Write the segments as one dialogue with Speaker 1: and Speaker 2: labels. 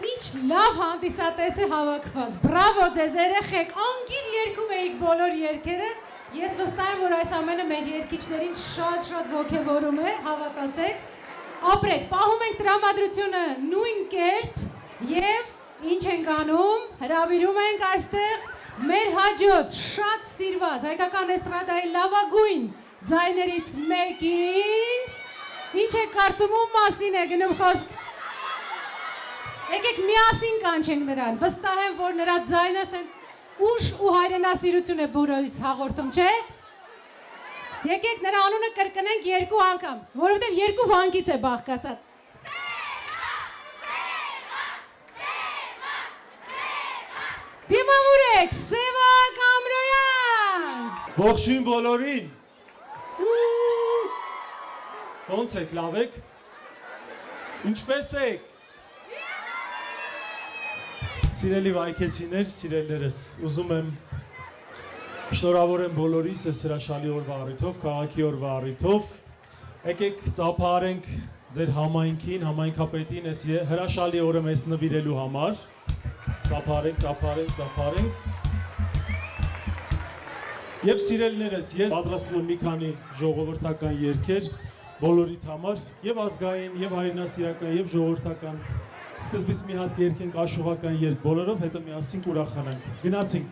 Speaker 1: Ինչ լավ հանդիսատես է հավաքված, բրավո ձեզ երեխեք, անգիր երգում էիք բոլոր երգերը, ես վստահ եմ, որ այս ամենը մեր երգիչներին շատ ոգևորում է, հավատացեք, ապրեք, պահում ենք տրամադրությունը նույն կերպ և ինչ ենք անում, հրավիրում ենք այստեղ մեր հաջորդ շատ սիրված հայկական էստրադայի լավագույն ձայներից մեկին, ինչ եք կարծում ում մասին է գնում խոսք, եկեք միասին կանչենք նրան, վստահ եմ, որ նրա ձայնը սենց ուժ ու հայրենասիրություն է բոլորիս հաղորդում, չէ՞։ Եկեք նրա անունը կրկնենք երկու անգամ, որովհետև երկու վանկից է բաղկացած։ Դիմամուրեք, Սևակ Ամրոյան։
Speaker 2: Ողջույն բոլորին։ Ոնց եք, լավ եք։ Ինչպես եք։ Սիրելի վայքեցիներ, սիրելիներս, ուզում եմ շնորհավորեմ բոլորիս այս հրաշալի օրվա առիթով, քաղաքի օրվա առիթով։ Եկեք ծափահարենք ձեր համայնքին, համայնքապետին այս հրաշալի օրը մեզ նվիրելու համար։ Ծափահարենք։ Եվ սիրելիներս, ես պատրաստում եմ մի քանի ժողովրդական երգեր բոլորիդ համար, եւ ազգային, եւ հայրենասիրական, եւ ժողովրդական։ Սկզբից մի հատ երգենք աշուղական երգ բոլորով, հետո միասին կուրախանանք։ Գնացինք։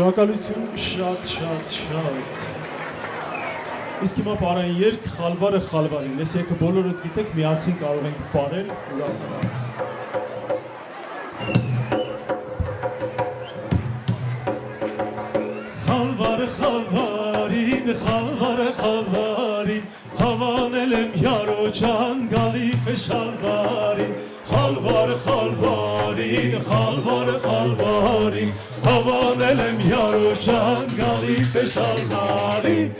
Speaker 2: Շնորհակալություն շատ։ Իսկ հիմա պարային երգ խալվարը խալվարին։ Ես եկը բոլորդ գիտեք, միասին կարող ենք պարել ուրախանալ։ Խալվարը խալվարին, հավանել եմ յարո ջան, գալիվ է շալվարին։ Խալվարը խալվարին, հավանել եմ յարո ջան, գալիվ է շալվարին։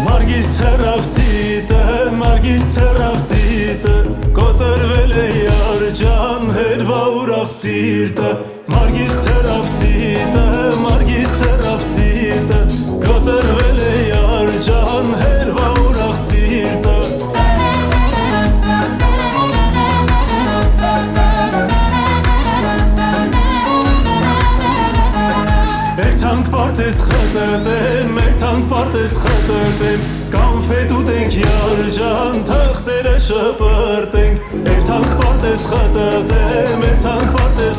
Speaker 2: Մարգիս թրավցիտը, կոտրվել է յար ջան, հերվա ուրախ սիրտը։ Մարգիս թրավցիտը, կոտրվել է յար ջան, հերվա ուրախ սիրտը։ Երթանք պարտես խտտեմ, կանֆետ ուտենք յար ջան, թղթերը շպրտենք։ Երթանք պարտես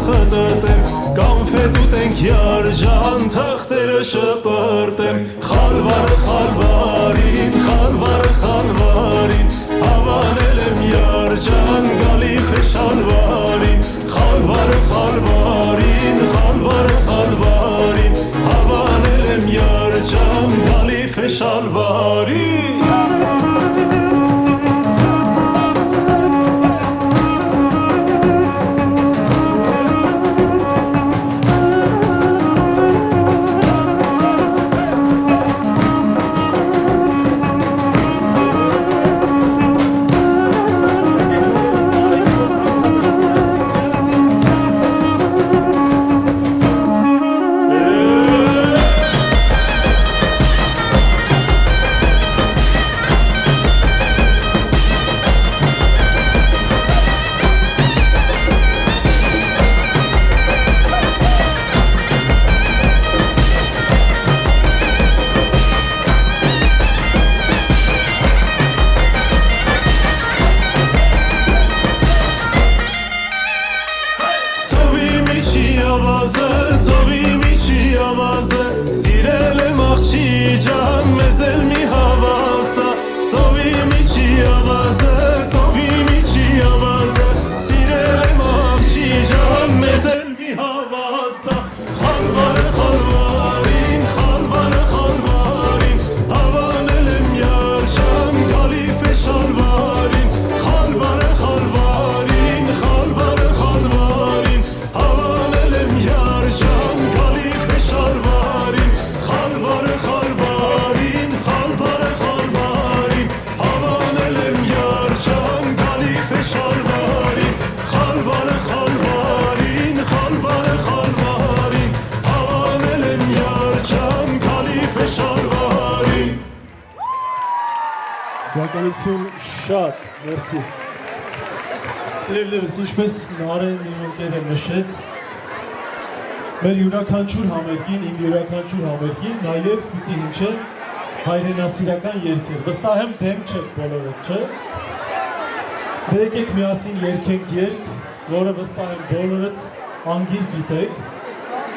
Speaker 2: խտտեմ, կանֆետ ուտենք յար ջան, թղթերը շպրտենք։ Խալվարը խալվարին, հավանել եմ յար ջան, գալիվ է շալվարին։ Խալվարը խալվարին, հավանել եմ յար ջան, գալիվ է շալվարին։ Ծովի միջի ավազը, սիրել եմ աղջի ջան, մեզ էլ մի հավասա։ Ծովի միջի ավազը, սիրել եմ աղջի ջան, մեզ էլ մի հավասա։ Խալվարը խալվարին, հավանել եմ յար ջան, գալիվ է շալվարին։ Խալվարը խալվարին, հավանել եմ յար ջան, գալիվ է շալվարին։ Խալվարը խալվարին, հավանել եմ յար ջան, գալիվ է շալվարին։ Խալվարը խալվարին, հավանել եմ յար ջան, գալիվ է շալվարին։ Շնորհակալություն շատ, մերսի։ Սիրելիներս, ինչպես Նարեն իմ ընկերը նշեց, մեր յուրաքանչյուր համերգին, իմ յուրաքանչյուր համերգին նաև պիտի հնչեն հայրենասիրական երգեր։ Վստահ եմ դեմ չեք բոլորդ, չէ՞։ Դե եկեք միասին երգենք երգ, որը վստահ եմ բոլորդ անգիր գիտեք,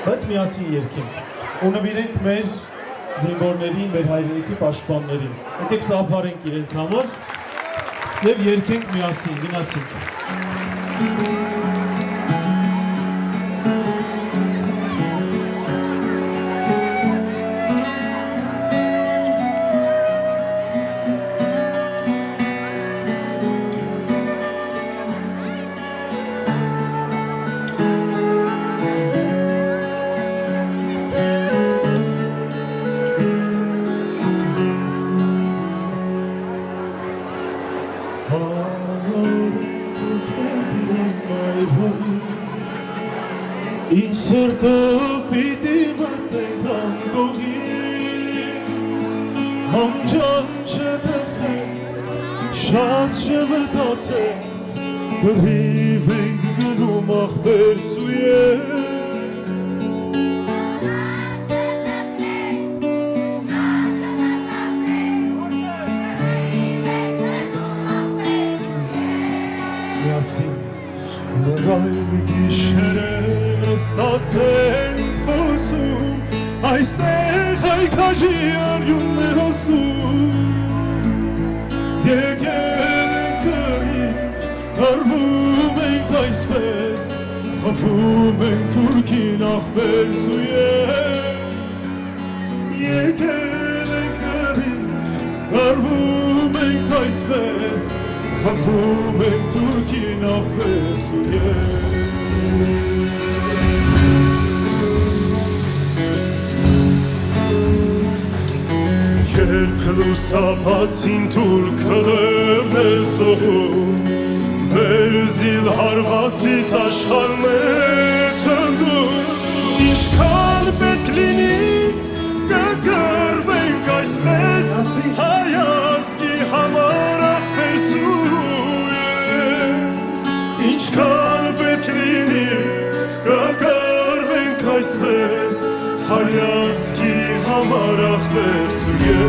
Speaker 2: բայց միասին երգենք։ Ու նվիրենք մեր զինվորներին, մեր հայրենիքի պաշտպաններին։ Եկեք ծափարենք իրենց համար և երգենք միասին, գնացինք։ Ինչ սրտով պիտի մտնենք անգողին, համջան չտխես, շատ չմտածես, գրիվ ենք գնում ախպեր սույես։ խփում ենք թուրքին ախպերս ու եկել ենք կռիվ, կարվում ենք այսպես, խփում ենք թուրքին ախպերս ու Երբ լուսապացին թուրքը լերն է սողում, մեր զիլ հարվածից աշխարհն է թնդում, ինչքան պետք լինի կգրվենք այսպես, հայացքի համար ախպերս ու ես, ինչքան պետք լինի կգրվենք այսպես, հայացքի համար ախպերս ու ես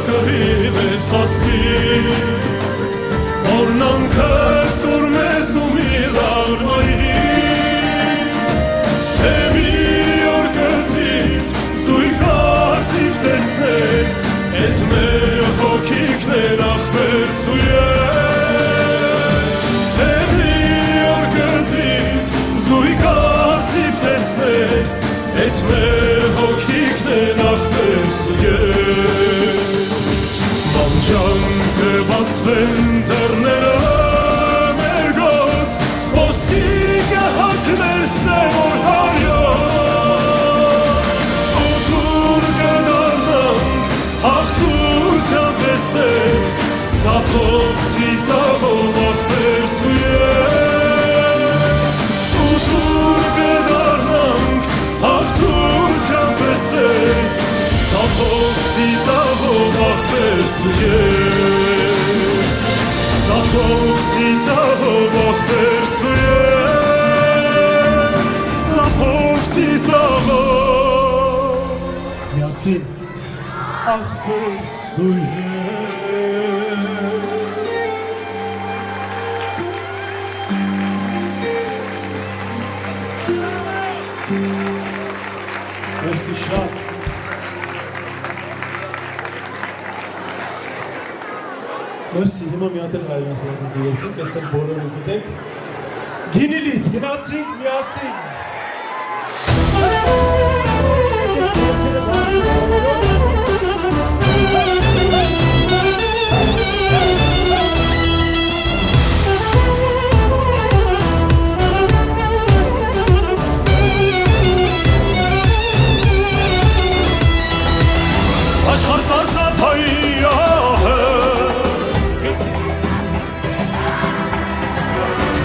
Speaker 2: Կռիվ ես ասլի Օրնան կրտուր մեզ ու միլար մայրի Թե մի օր կտրիտ զույգ արծիվ տեսնես Էդ մեր հոգիքներ ախպերս ու ես Թե մի օր կտրիտ զույգ արծիվ տեսնես Էդ մեր հոգիքներ ախպերս ու ես Ջանքը բացվեն դռները մեր գոց Ոսկի կհագներ սևոր հայոց Ու դուր կդառնանք հաղթության տեսնես Ծափով ծիծաղով ախպերս ու ես Ու դուր կդառնանք հաղթության տեսնես Ծափով ծիծաղով ախպերս ու ես Ծափով ծիծաղով ախպերս ու ես Ծափով ծիծաղով Միասին ախպերս ու ես Մերսի շատ Մերսի, հիմա մի հատ էլ հայրենասերական երկենք, ես էլ բոլորը գիտեք Գինիլից գնացինք միասին Աշխարհ սարսափայի ահը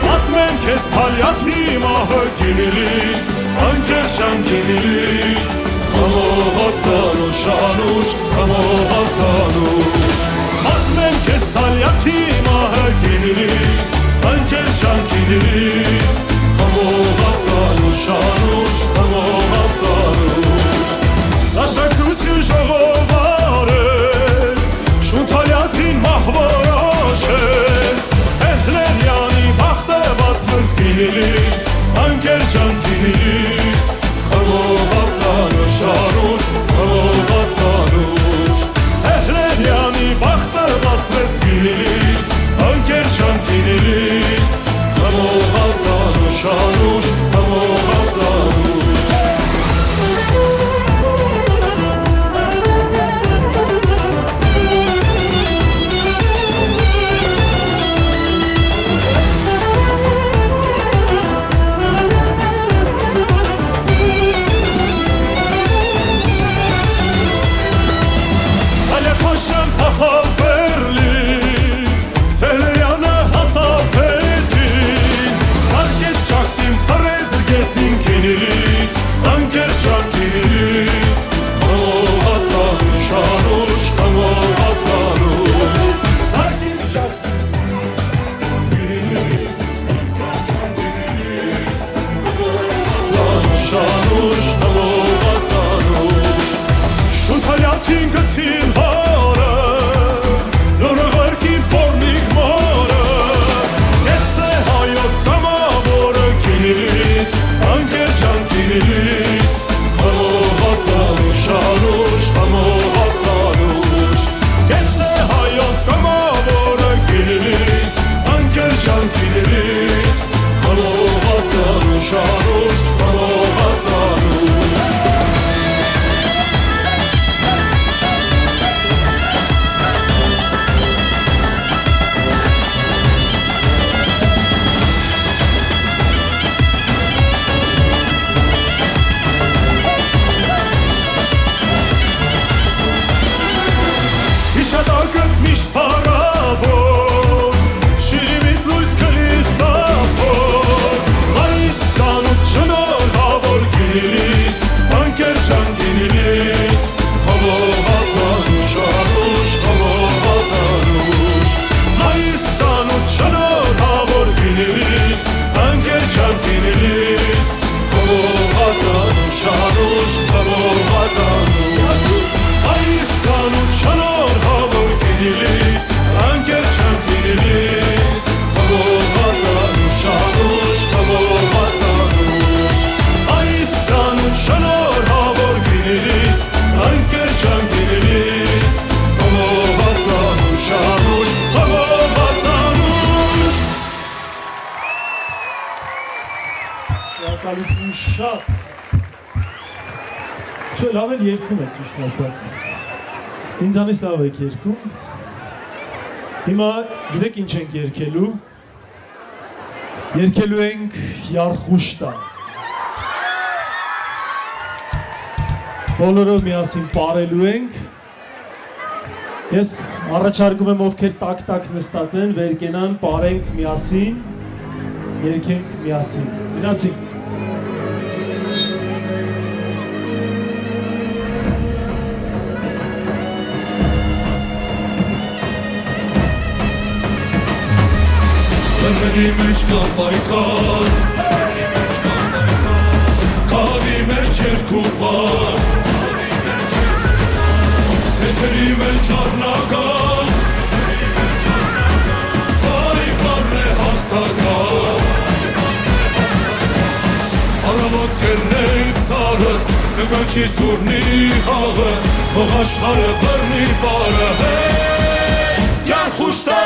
Speaker 2: Պատմեմ քեզ թալյաթի մահը գինիլից Անկերշան գինիլից Խմողացանուշ անուշ խմողացանուշ Պատմեմ քեզ թալյաթի մահը գինիլից Անկերշան գինիլից Խմողացանուշ անուշ խմողացանուշ Դաշնակցություն ժողովարեց Շունթալյաթին մահվորոշեց Էհլերյանի բախտը բացվեց գինիլից Անկերջան գինիլից Խմողացանուշ անուշ խմողացանուշ Էհլերյանի բախտը բացվեց գինիլից Անկերջան գինիլից Խմողացանուշ անուշ խմողացանուշ Շունթալյաթին գցին հարը շնորհակալություն շատ։ Չէ, լավ էլ երգում եք, ճիշտ ասած։ Ինձանից լավ եք երգում։ Հիմա գիտեք ինչ ենք երգելու։ Երգելու ենք Յարխուշտա։ Բոլորով միասին պարելու ենք։ Ես առաջարկում եմ ովքեր տակ-տակ նստած են, վեր կենան, պարենք միասին, երգենք միասին։ Գնացինք։
Speaker 3: Լեռների մեջ կա պայքար, քարի մեջ երկու պար, թեթերի մեջ առնական, պայքարն է հաղթական։ Առավոտ կելնենք սարը, կկանչի սուրնի խաղը, թող աշխարհը բռնի բարը, Յարխուշտա։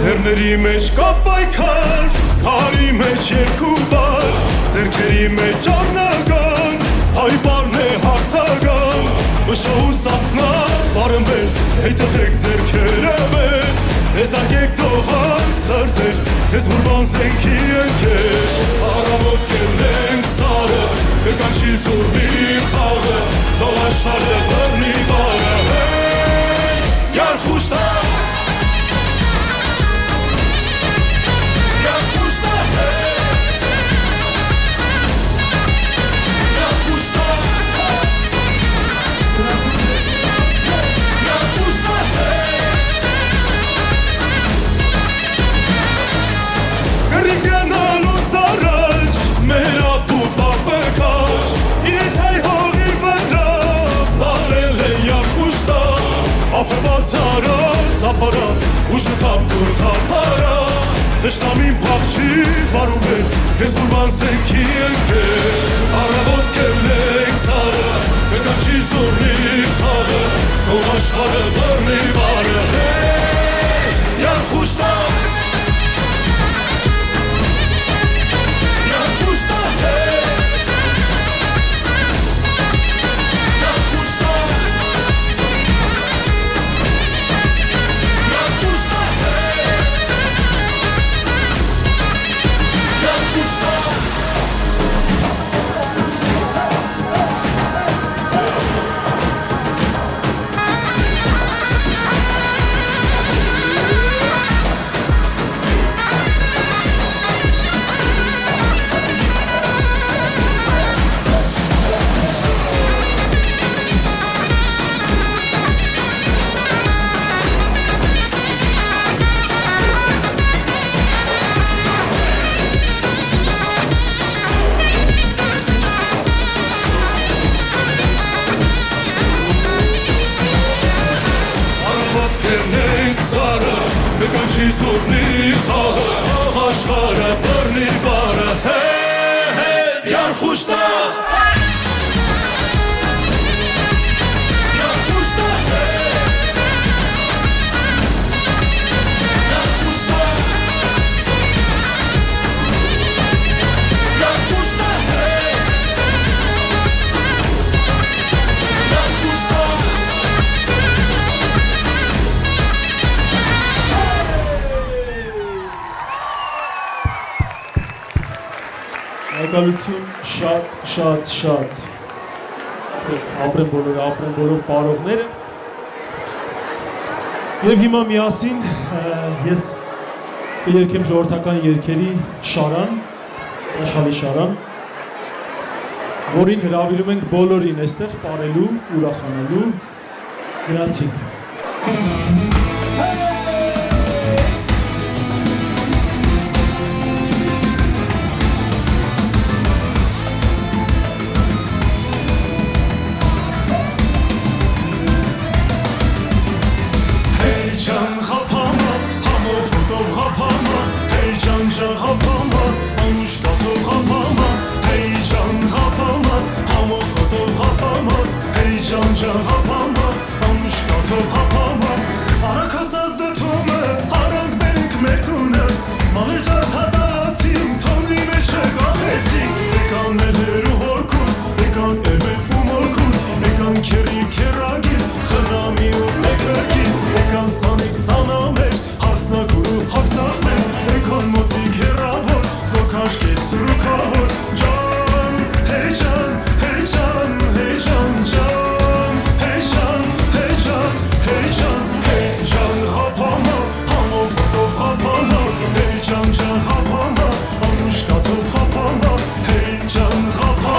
Speaker 3: Լեռների մեջ կա պայքար, քարի մեջ երկու բար, ձեռքերի մեջ առնական, հայ բառն է հաղթական, մշահու սասնա բարն վեր, հետևեք ձեռքերը վեր, մեզ արգեք թողան սրտեր, մեզ հուրման զենքի ընկեր, առավոտ կելնենք սարը, կկանչի սուրնի խաղը, թող աշխարհը բռնի բարը, Յարխուշտա։ Ապրվածարա, ծապարա, ուժը կապտուր թապարա, նշտամին պաղչի վարում էր, ես ուրման զենքի ընկեր, առավոտ կելնենք սարը, կկանչի սուրնի խաղը, թող աշխարհը բռնի բարը, Յարխուշտա։ Կկանչի սուրնի խաղը, աշխարհը բռնի բարը, Յարխուշտա։
Speaker 2: Եկալություն շատ ապրեն բոլոր պարողները և հիմա միասին ես կերքեմ ժողովրդական երգերի շարան, աշխալի շարան, որին հրավիրում ենք բոլորին այստեղ պարելու, ուրախանալու, գնացինք։
Speaker 3: Hey can kapama, hamur fotoğraf kapama, hey can ջան հապամա անուշ կաթով հապամա Հեյ ջան հապամա համով հոտով հապամա Հեյ ջան ջան հապամա անուշ կաթով հապամա Արագ հասած դթումը արագ բերենք մեր տունը Մանր ջարդածացինք թոնրի մեջ գախեցինք Եկան էլեր ու հորքուն եկան էմետ ու մորքուն Եկան քերի քերագին խնամի ու մեկրգին Եկան սանիկ սանամեր հարսնագուր ու հարսախմեր Եկան մոտիկ հերավոր զոքաշկե սուրուքավոր Ջան, հեյ ջան, հեյ ջան, հեյ ջան, ջան Հեյ ջան, հեյ ջան, հեյ ջան, հեյ ջան Հապամա, համով հոտով հապամա Հեյ ջան, ջան հապամա, անուշ կաթով հապամա Հեյ ջան հապամա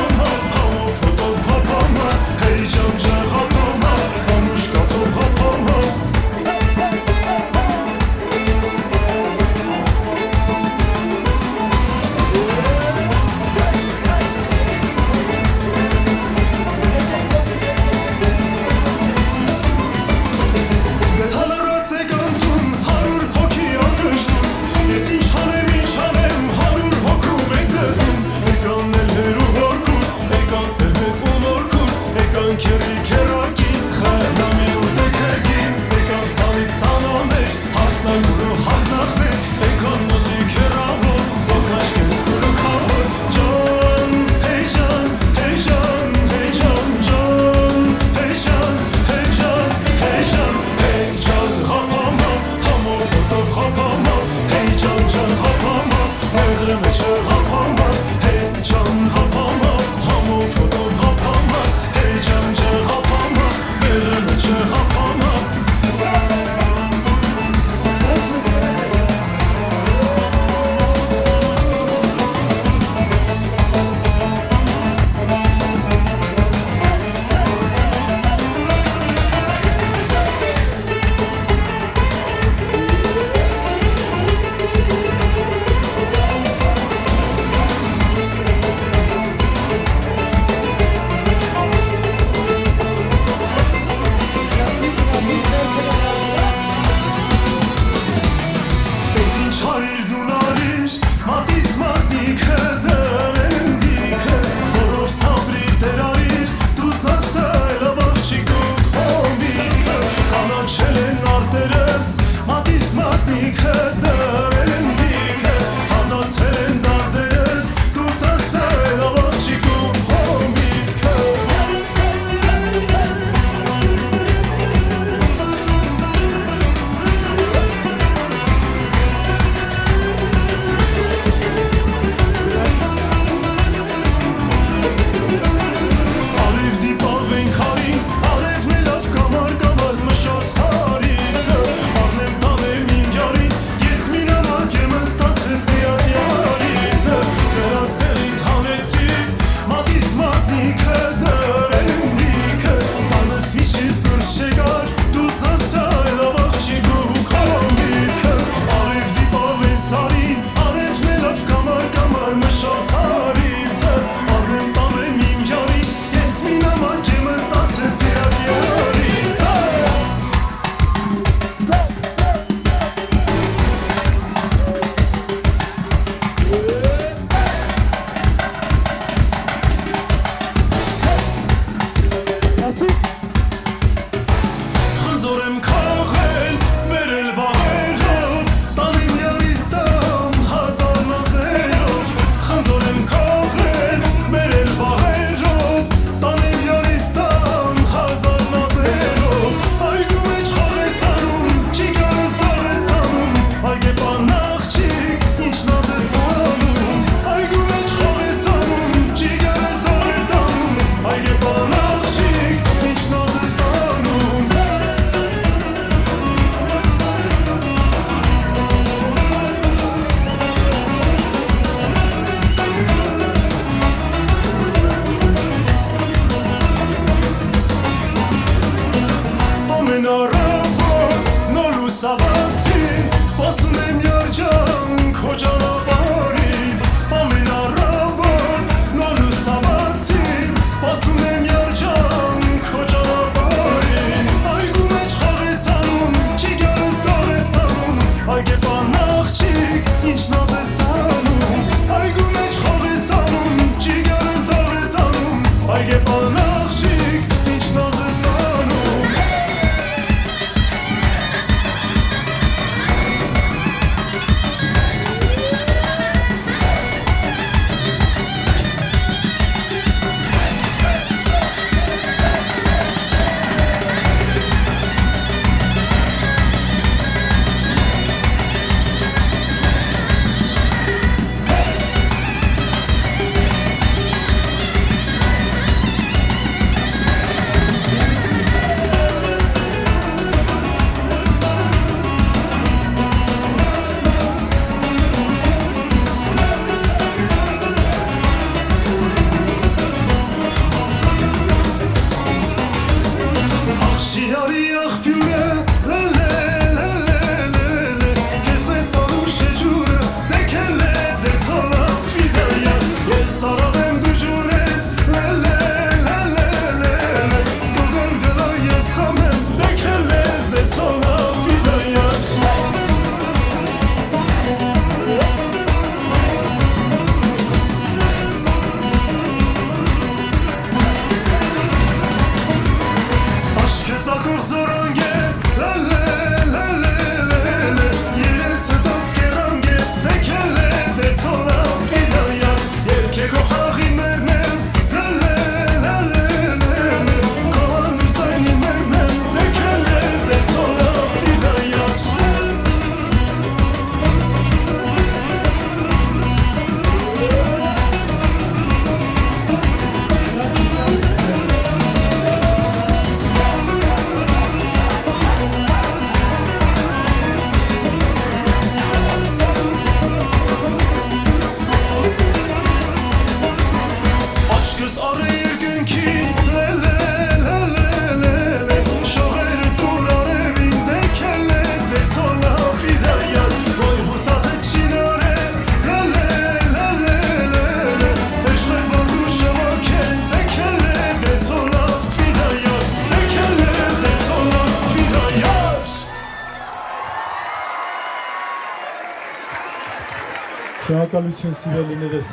Speaker 2: Շնորհակալություն սիրելիներս։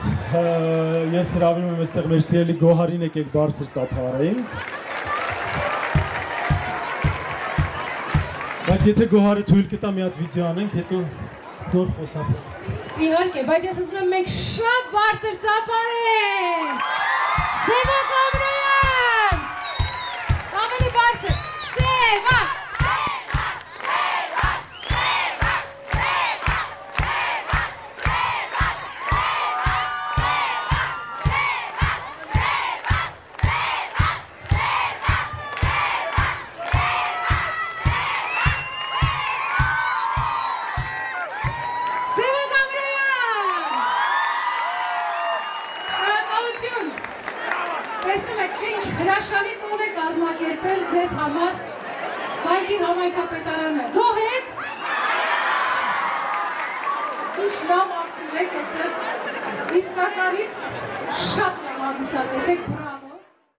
Speaker 2: Ես հրավիրում եմ այստեղ մեր սիրելի Գոհարին եկեք բարձր ծափահարենք։ Բայց եթե Գոհարը թույլ կտա մի հատ վիդեո անենք, հետո դոր խոսափող։
Speaker 1: Իհարկե, բայց ես ուզում եմ մենք շատ բարձր ծափարենք։ Սևակ Ամրոյան։ Ավելի բարձր։ Սևակ։ Տեսնում եք, չէ ինչ հրաշալի տոն է կազմակերպել ձեզ համար Վայքի համայնքապետարանը։ Գոհ եք։ Ինչ լավ ակտիվ եք այստեղ, իսկականից շատ լավ հանդիսատես եք, բրավո։